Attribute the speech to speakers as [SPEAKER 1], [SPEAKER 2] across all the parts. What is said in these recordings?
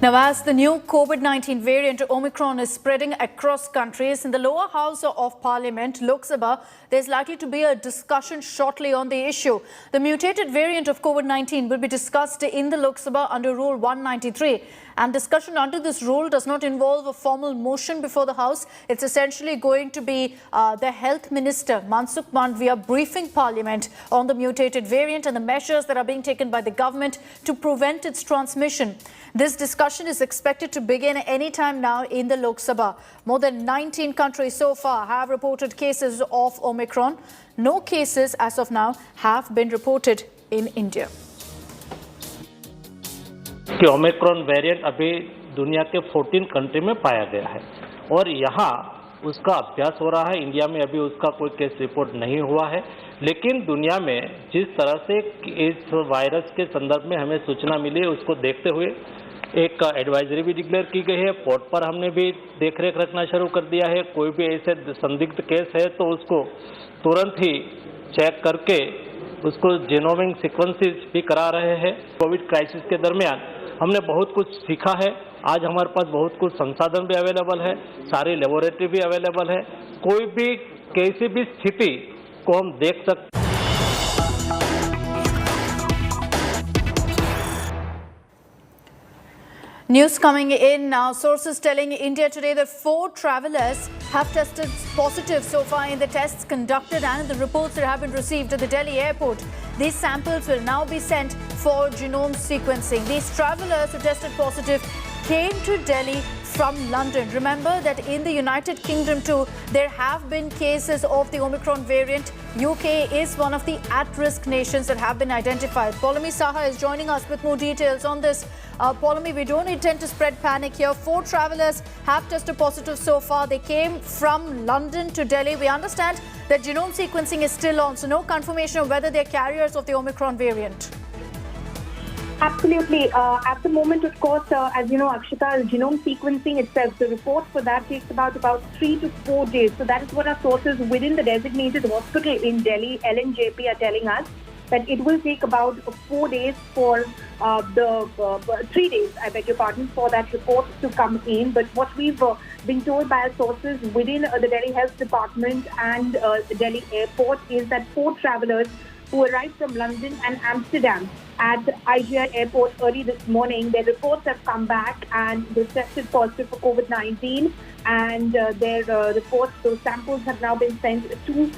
[SPEAKER 1] Now, as the new COVID-19 variant Omicron is spreading across countries, in the lower house of Parliament, Lok Sabha, there's likely to be a discussion shortly on the issue. The mutated variant of COVID-19 will be discussed in the Lok Sabha under Rule 193. And discussion under this rule does not involve a formal motion before the House. It's essentially going to be the Health Minister, Mansukh Mandavia, briefing Parliament on the mutated variant and the measures that are being taken by the government to prevent its transmission. This discussion is expected to begin any time now in the Lok Sabha. More than 19 countries so far have reported cases of Omicron. No cases as of now have been reported in India.
[SPEAKER 2] कि Omicron variant अभी दुनिया के 14 country में पाया गया है और यहाँ उसका अभ्यास हो रहा है। इंडिया में अभी उसका कोई केस रिपोर्ट नहीं हुआ है, लेकिन दुनिया में जिस तरह से इस वायरस के संदर्भ में हमें सूचना मिली उसको देखते हुए एक एडवाइजरी भी डिक्लेयर की गई है। पोर्ट पर हमने भी देखरेख रखना शुरू कर दिया है। कोई भी ऐसे संदिग्ध केस है तो उसको तुरंत ही चेक करके उसको जीनोमिक सीक्वेंसेस भी करा रहे हैं। कोविड क्राइसिस के दरमियान हमने बहुत कुछ सीखा है। आज हमारे पास बहुत कुछ संसाधन भी अवेलेबल है, सारी लेबोरेटरी भी अवेलेबल है। कोई भी किसी भी स्थिति को हम देख सकते।
[SPEAKER 1] News coming in now. Sources telling India Today that 4 travellers have tested positive so far in the tests conducted and the reports that have been received at the Delhi airport. These samples will now be sent for genome sequencing. These travellers who tested positive came to Delhi from London. Remember that in the United Kingdom too, there have been cases of the Omicron variant. UK is one of the at-risk nations that have been identified. Paulami Saha is joining us with more details on this. Paulami, we don't intend to spread panic here. 4 travellers have tested positive so far. They came from London to Delhi. We understand that genome sequencing is still on, so no confirmation of whether they're carriers of the Omicron variant.
[SPEAKER 3] Absolutely. At the moment, of course, as you know, Akshita, genome sequencing itself, the report for that takes about 3 to 4 days. So that is what our sources within the designated hospital in Delhi, LNJP, are telling us, that it will take about 4 days for 3 days, I beg your pardon, for that report to come in. But what we've been told by our sources within the Delhi Health Department and the Delhi airport is that 4 travellers who arrived from London and Amsterdam at IGI airport early this morning, their reports have come back and they tested positive for COVID-19, and their reports, those samples have now been sent to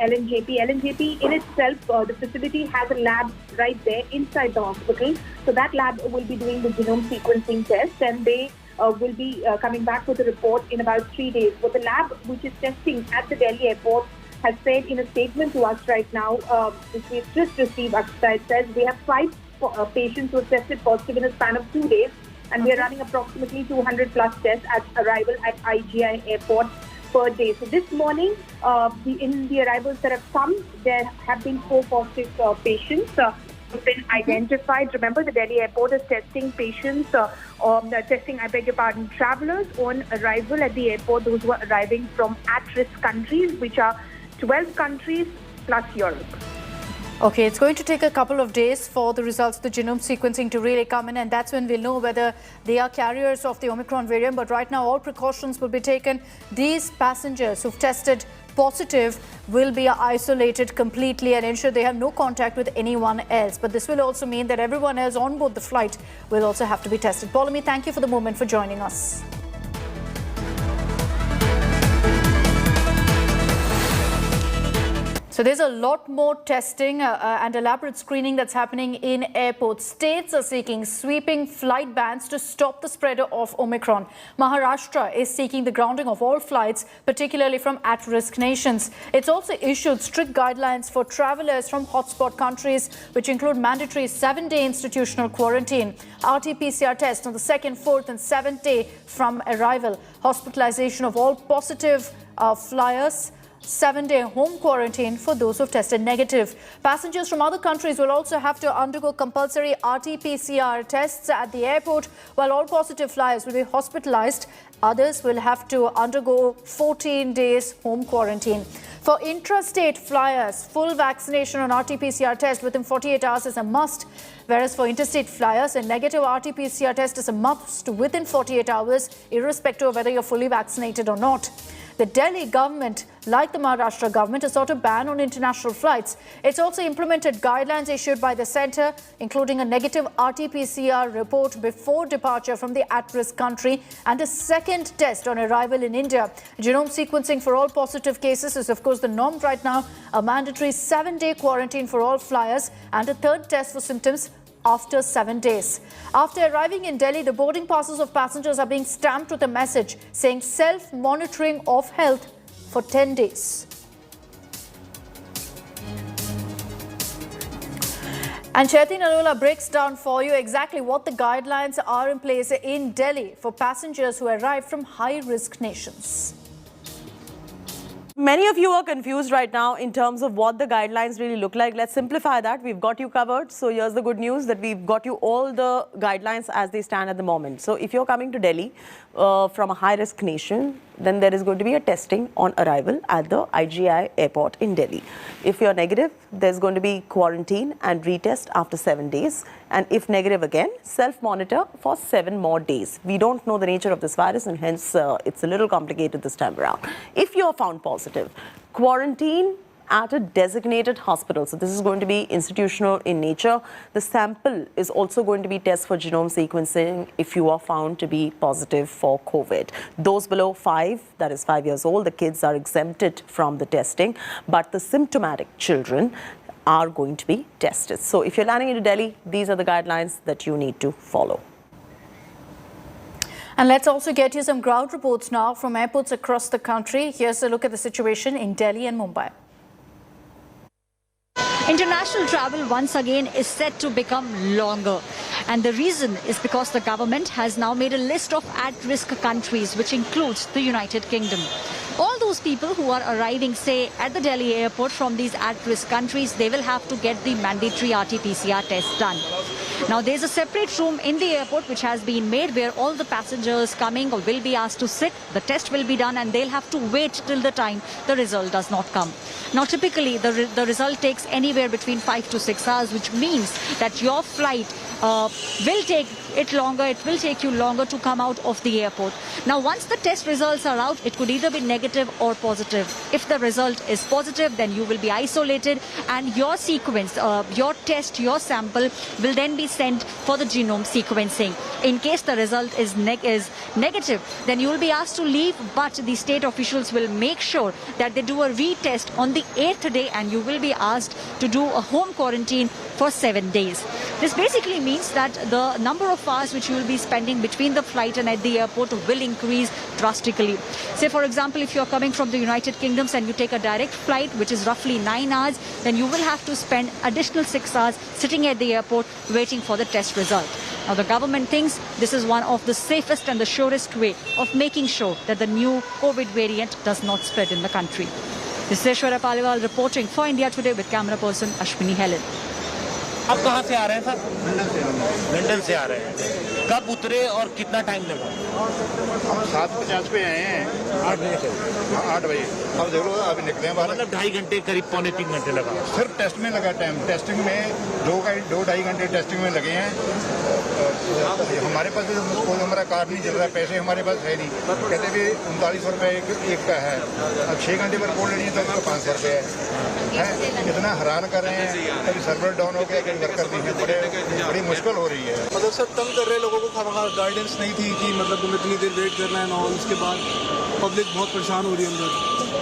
[SPEAKER 3] LNJP. LNJP in itself, the facility has a lab right there inside the hospital. So that lab will be doing the genome sequencing test, and they will be coming back with a report in about 3 days. But the lab which is testing at the Delhi airport has said in a statement to us right now, which we've just received, Akshita, it says we have 5 patients who have tested positive in a span of 2 days, and we are running approximately 200 plus tests at arrival at IGI airport per day. So this morning, in the arrivals that have come, there have been 4 positive patients who've been identified. Remember, the Delhi airport is testing patients, testing, I beg your pardon, travellers on arrival at the airport, those who are arriving from at-risk countries, which are 12 countries plus Europe.
[SPEAKER 1] Okay, it's going to take a couple of days for the results of the genome sequencing to really come in, and that's when we'll know whether they are carriers of the Omicron variant. But right now, all precautions will be taken. These passengers who've tested positive will be isolated completely and ensure they have no contact with anyone else. But this will also mean that everyone else on board the flight will also have to be tested. Paulami, thank you for the moment for joining us. So there's a lot more testing and elaborate screening that's happening in airports. States are seeking sweeping flight bans to stop the spread of Omicron. Maharashtra is seeking the grounding of all flights, particularly from at-risk nations. It's also issued strict guidelines for travellers from hotspot countries, which include mandatory 7-day institutional quarantine, RT-PCR test on the 2nd, 4th and 7th day from arrival, hospitalization of all positive flyers, 7-day home quarantine for those who've tested negative. Passengers from other countries will also have to undergo compulsory RT-PCR tests at the airport, while all positive flyers will be hospitalized. Others will have to undergo 14 days home quarantine. For intrastate flyers, full vaccination on RT-PCR test within 48 hours is a must. Whereas for interstate flyers, a negative RT-PCR test is a must within 48 hours, irrespective of whether you're fully vaccinated or not. The Delhi government, like the Maharashtra government, has sought a ban on international flights. It's also implemented guidelines issued by the centre, including a negative RT-PCR report before departure from the at-risk country and a second test on arrival in India. Genome sequencing for all positive cases is, of course, the norm right now. A mandatory 7-day quarantine for all flyers and a third test for symptoms after 7 days. After arriving in Delhi, the boarding passes of passengers are being stamped with a message saying self-monitoring of health for 10 days. And Chaiti Narula breaks down for you exactly what the guidelines are in place in Delhi for passengers who arrive from high-risk nations.
[SPEAKER 4] Many of you are confused right now in terms of what the guidelines really look like. Let's simplify that. We've got you covered. So here's the good news that we've got you all the guidelines as they stand at the moment. So if you're coming to Delhi from a high-risk nation, then there is going to be a testing on arrival at the IGI airport in Delhi. If you're negative, there's going to be quarantine and retest after 7 days. And if negative again, self-monitor for 7 more days. We don't know the nature of this virus and hence it's a little complicated this time around. If you're found positive, quarantine at a designated hospital. So this is going to be institutional in nature. The sample is also going to be tested for genome sequencing if you are found to be positive for COVID. Those below 5, that is 5 years old, the kids are exempted from the testing, but the symptomatic children are going to be tested. So if you're landing into Delhi, these are the guidelines that you need to follow.
[SPEAKER 1] And let's also get you some ground reports now from airports across the country. Here's a look at the situation in Delhi and Mumbai.
[SPEAKER 5] International travel once again is set to become longer. And the reason is because the government has now made a list of at-risk countries, which includes the United Kingdom. All those people who are arriving, say, at the Delhi airport from these at-risk countries, they will have to get the mandatory RT-PCR test done. Now, there's a separate room in the airport which has been made where all the passengers coming will be asked to sit. The test will be done and they'll have to wait till the time the result does not come. Now, typically, the result takes anywhere between 5 to 6 hours, which means that your flight will take it longer. It will take you longer to come out of the airport. Now, once the test results are out, it could either be negative or positive. If the result is positive, then you will be isolated and your sequence, your test, your sample will then be sent for the genome sequencing. In case the result is negative, then you will be asked to leave, but the state officials will make sure that they do a retest on the 8th day and you will be asked to do a home quarantine for 7 days. This basically means that the number of hours which you will be spending between the flight and at the airport will increase drastically. Say, for example, if you're coming from the United Kingdom and you take a direct flight, which is roughly 9 hours, then you will have to spend additional 6 hours sitting at the airport waiting for the test result. Now, the government thinks this is one of the safest and the surest way of making sure that the new COVID variant does not spread in the country. This is Aishwarya Paliwal reporting for India Today with camera person Ashwini Helen.
[SPEAKER 6] आप कहाँ से आ रहे हैं sir? London से आ रहे हैं। कब उतरे और कितना टाइम लगा?
[SPEAKER 7] हम 7:50 पे आए हैं, 8 बजे। अब देखो अभी निकले हैं बाहर।
[SPEAKER 6] मतलब 2.5 घंटे, करीब 2.25 घंटे लगा।
[SPEAKER 7] सिर्फ टेस्ट में लगा टाइम। टेस्टिंग में 2-2.5 घंटे टेस्टिंग में लगे हैं। हमारे पास कोई हमारा कार्ड नहीं चल रहा है, पैसे हमारे पास है नहीं। कहते भी 3900 रुपये एक का है। अब 6 घंटे पर रिपोर्ट लेनी है तो उसका 500 रुपये है। इतना हैरान कर रहे हैं, कभी सर्वर डाउन हो गया, कभी वर्कर नहीं है, बड़ी मुश्किल हो रही है।
[SPEAKER 8] मतलब सर तंग कर रहे लोगों को, गाइडेंस नहीं थी कि मतलब तुम्हें इतनी देर वेट करना है ना, और उसके बाद पब्लिक बहुत परेशान हो रही है अंदर,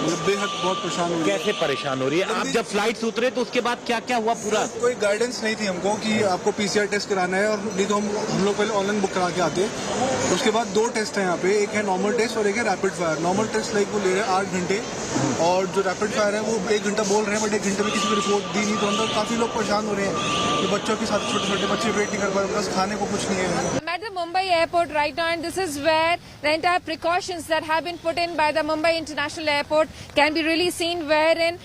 [SPEAKER 8] मतलब बेहद बहुत परेशान हो रही है।
[SPEAKER 6] कैसे परेशान हो रही है? आप जब फ्लाइट से उतरे तो उसके बाद क्या क्या हुआ पूरा?
[SPEAKER 8] कोई गाइडेंस नहीं थी हमको कि आपको PCR टेस्ट कराना है, और नहीं तो हम लोग पहले ऑनलाइन बुक करा के आते। उसके बाद 2 टेस्ट हैं यहाँ पे, एक है नॉर्मल टेस्ट और एक है rapid fire. Normal taste like वो ले रहे हैं 8 घंटे, और जो रैपिड फायर है वो 1 घंटा बोल रहे हैं, बट 1 घंटे में किसी को रिपोर्ट दी नहीं। तो अंदर काफ़ी लोग परेशान हो रहे हैं कि बच्चों के साथ छोटे बच्चे वेट नहीं कर पा रहे, बस खाने को कुछ नहीं है।
[SPEAKER 9] I'm at the Mumbai airport right now, and this is where the entire precautions that have been put in by the Mumbai International Airport can be really seen, wherein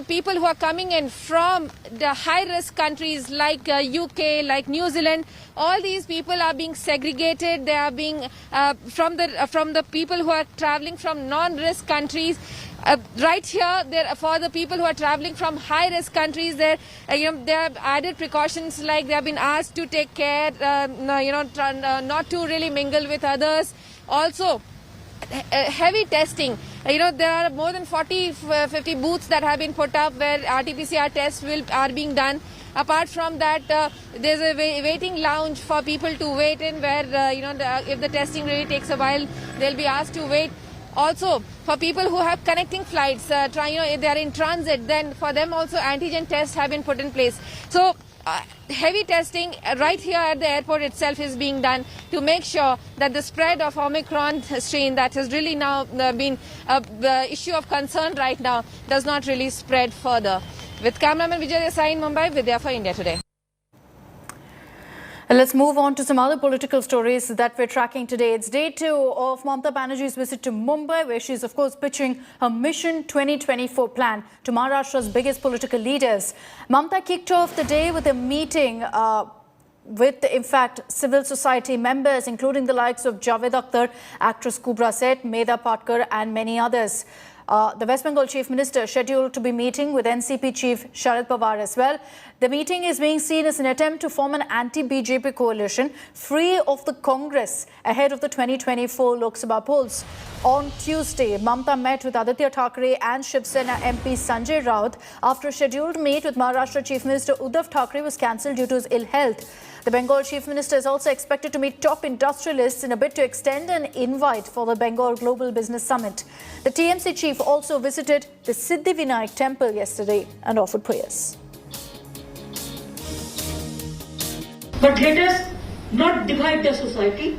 [SPEAKER 9] people who are coming in from the high-risk countries like UK, like New Zealand, all these people are being segregated. They are being from the people who are traveling from non-risk countries. Right here, for the people who are traveling from high-risk countries, there are added precautions, like they have been asked to take care, not to really mingle with others. Also, heavy testing. There are more than 50 booths that have been put up where RT-PCR tests are being done. Apart from that, there's a waiting lounge for people to wait in, where if the testing really takes a while, they'll be asked to wait. Also, for people who have connecting flights, if they are in transit, then for them also antigen tests have been put in place. So, heavy testing right here at the airport itself is being done to make sure that the spread of Omicron strain, that has really now been the issue of concern right now, does not really spread further. With cameraman Vijay Desai in Mumbai, Vidya for India Today.
[SPEAKER 1] Let's move on to some other political stories that we're tracking today. It's day 2 of Mamata Banerjee's visit to Mumbai, where she's, of course, pitching her Mission 2024 plan to Maharashtra's biggest political leaders. Mamata kicked off the day with a meeting with, in fact, civil society members, including the likes of Javed Akhtar, actress Kubra Seth, Medha Patkar and many others. The West Bengal Chief Minister scheduled to be meeting with NCP Chief Sharad Pawar as well. The meeting is being seen as an attempt to form an anti-BJP coalition free of the Congress ahead of the 2024 Lok Sabha polls. On Tuesday, Mamata met with Aditya Thackeray and Shiv Sena MP Sanjay Raut after a scheduled meet with Maharashtra Chief Minister Uddhav Thackeray was cancelled due to his ill health. The Bengal Chief Minister is also expected to meet top industrialists in a bid to extend an invite for the Bengal Global Business Summit. The TMC chief also visited the Siddhivinayak temple yesterday and offered prayers.
[SPEAKER 10] But let us not divide the society,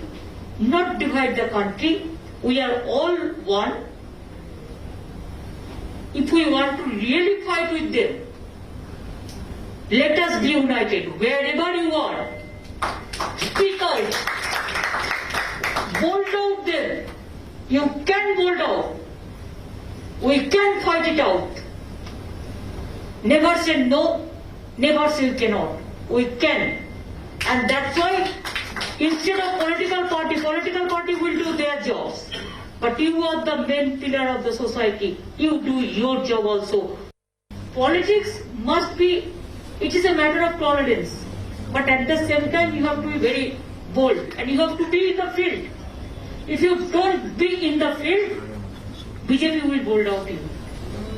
[SPEAKER 10] not divide the country. We are all one. If we want to really fight with them, let us be united. Wherever you are, speak out. Bolt out them. You can bolt out. We can fight it out. Never say no, never say you cannot. We can. And that's why, instead of political party will do their jobs. But you are the main pillar of the society. You do your job also. Politics must be, it is a matter of tolerance. But at the same time, you have to be very bold. And you have to be in the field. If you don't be in the field, BJP will bolt out you.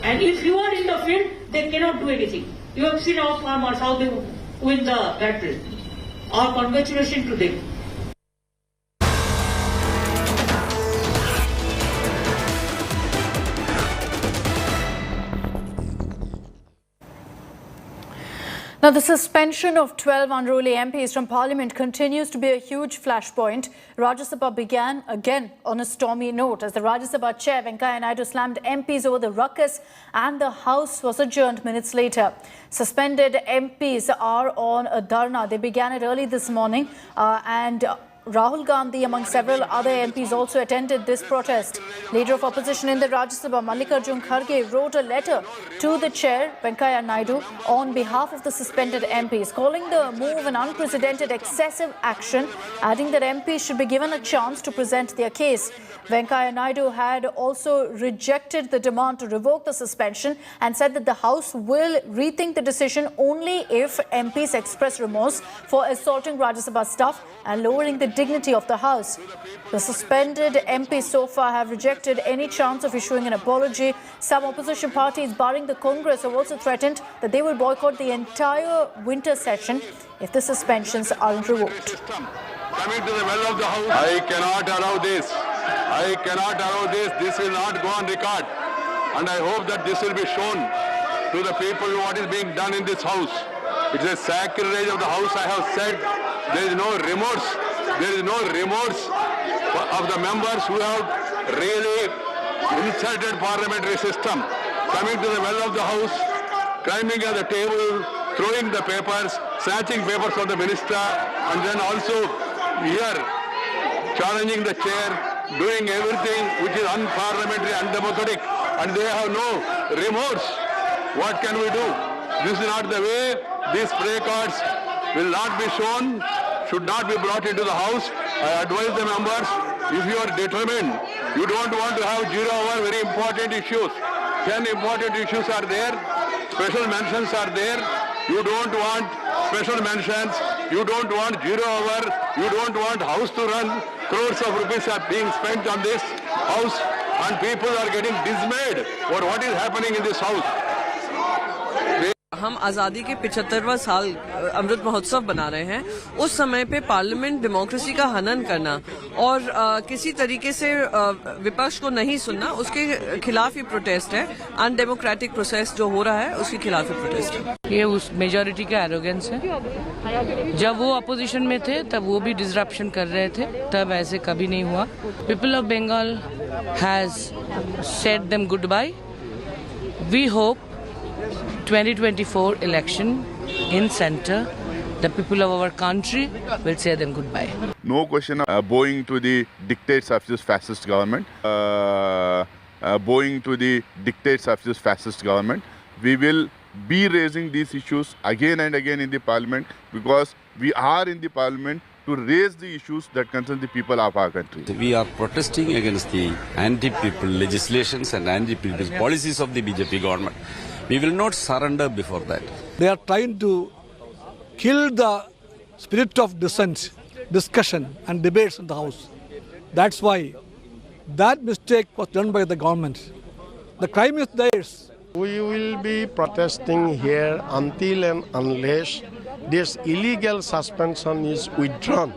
[SPEAKER 10] And if you are in the field, they cannot do anything. You have seen our farmers, how they win the battle. Our congratulations to them.
[SPEAKER 1] Now, the suspension of 12 unruly MPs from Parliament continues to be a huge flashpoint. Rajya Sabha began again on a stormy note as the Rajya Sabha chair Venkaiah Naidu slammed MPs over the ruckus and the House was adjourned minutes later. Suspended MPs are on a dharna. They began it early this morning and Rahul Gandhi, among several other MPs, also attended this protest. Leader of opposition in the Rajya Sabha, Mallikarjun Kharge, wrote a letter to the chair, Venkaiah Naidu, on behalf of the suspended MPs, calling the move an unprecedented excessive action, adding that MPs should be given a chance to present their case. Venkaiah Naidu had also rejected the demand to revoke the suspension and said that the House will rethink the decision only if MPs express remorse for assaulting Rajya Sabha staff and lowering the dignity of the House. The suspended MPs so far have rejected any chance of issuing an apology. Some opposition parties, barring the Congress, have also threatened that they will boycott the entire winter session if the suspensions aren't revoked.
[SPEAKER 11] Coming to the well of the House, I cannot allow this. I cannot allow this. This will not go on record. And I hope that this will be shown to the people what is being done in this House. It is a sacrilege of the House. I have said there is no remorse. There is no remorse of the members who have really insulted parliamentary system. Coming to the well of the House, climbing on the table, throwing the papers, snatching papers from the minister, and then also here challenging the chair, doing everything which is unparliamentary, undemocratic, and they have no remorse. What can we do? This is not the way. These placards will not be shown should not be brought into the House. I advise the members, if you are determined, you don't want to have 0 hour very important issues. 10 important issues are there. Special mentions are there. You don't want special mentions. You don't want 0 hour. You don't want House to run. Crores of rupees are being spent on this House and people are getting dismayed for what is happening in this House.
[SPEAKER 12] हम आज़ादी के 75वां साल अमृत महोत्सव बना रहे हैं। उस समय पे पार्लियामेंट डेमोक्रेसी का हनन करना और किसी तरीके से विपक्ष को नहीं सुनना, उसके खिलाफ ही प्रोटेस्ट है। अनडेमोक्रेटिक प्रोसेस जो हो रहा है उसके खिलाफ ही प्रोटेस्ट है।
[SPEAKER 13] ये उस मेजॉरिटी का एरोगेंस है। जब वो अपोजिशन में थे तब वो भी डिसरप्शन कर रहे थे, तब ऐसे कभी नहीं हुआ। People of Bengal has said them goodbye. We hope 2024 election in center, the people of our country will say them goodbye.
[SPEAKER 11] No question bowing to the dictates of this fascist government. Bowing to the dictates of this fascist government. We will be raising these issues again and again in the parliament because we are in the parliament to raise the issues that concern the people of our country.
[SPEAKER 14] We are protesting against the anti-people legislations and anti-people policies of the BJP government. We will not surrender before that.
[SPEAKER 8] They are trying to kill the spirit of dissent, discussion and debates in the House. That's why that mistake was done by the government. The crime is theirs.
[SPEAKER 15] We will be protesting here until and unless this illegal suspension is withdrawn.